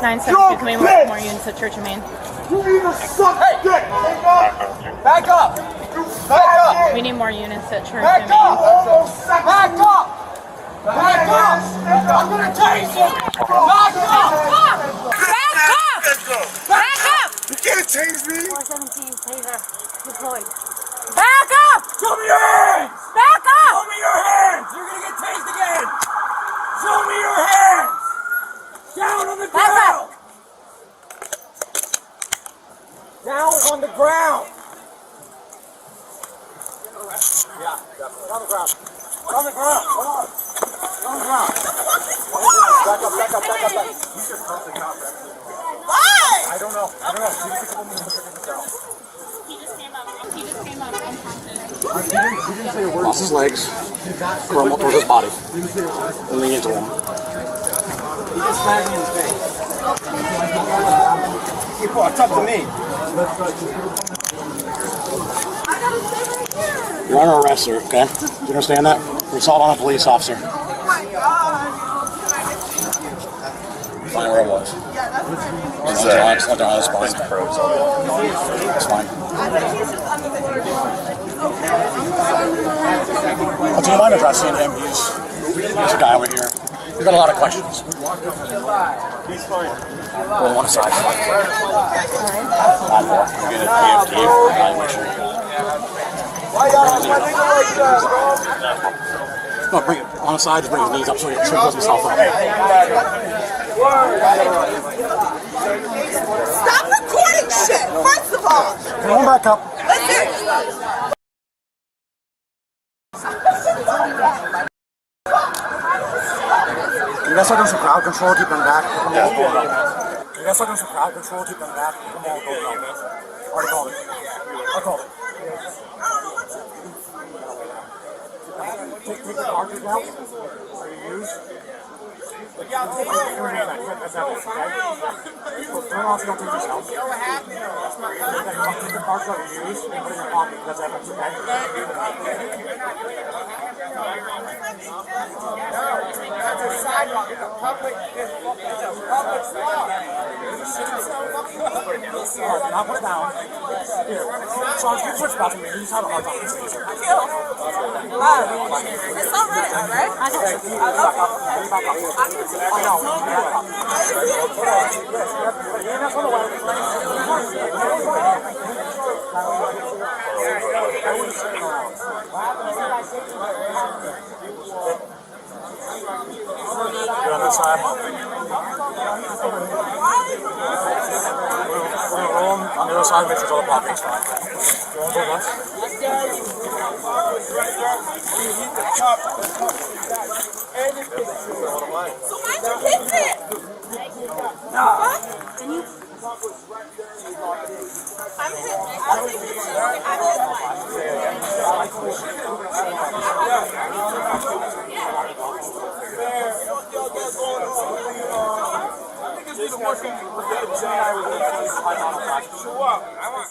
972. Can we have more units at Church of Maine? You need to suck dick! Back up! Back up! We need more units at Church Back of Maine. up! Back up! Back up! I'm gonna tase you! Back up! Back up! Back up! You can't change me! 417 taser deployed. Back up! Show me your hands! Back up! Show me your hands! You're gonna get tased again! Show me your hands! Down on the ground! Down on the ground! Yeah, definitely. On the ground. On the ground. Come on. On the ground. Back up, back up, back up, back up. You just pumped the cop, right? Why? I don't know. I don't know. See if you can move this out. He just came up unprompted. He didn't say a word. Lost his legs, crumbled towards his body, and leaned into him. He just smacked me in the face. He walked up to me. You're under arrest, sir, okay? Do you understand that? For assault on a police officer. Oh my God. Find where it was. It's on the spine. It's fine. Do you mind addressing him? He's a guy over here. He's got a lot of questions. He's fine. Well, one side. Bad boy. You get an AFT for evaluation. Why y'all have my nigga like that, bro? No, bring it on the side. Just bring his knees up so he pulls himself up. Stop recording shit, first of all. Come on back up. Listen. You guys looking for crowd control? Keep them back. Yeah. You guys looking for crowd control? Keep them back. Come on, go. Already called it. I called it. Take the cartridge out. Are you used? That's evidence, okay? Turn off, you don't take yourself. Take the cartridge out you used and put it in your pocket. That's evidence, okay? That's a sidewalk. It's a public spot. Alright, now put it down. Here. Sean, you switch back to me. You just have a hard time with this. It's alright, alright? Get on this side. We're gonna roll them on the other side, make sure all the property's fine. You want to go nuts? So why'd you kiss it? What? Can you? I'm hit. I'll take it. I want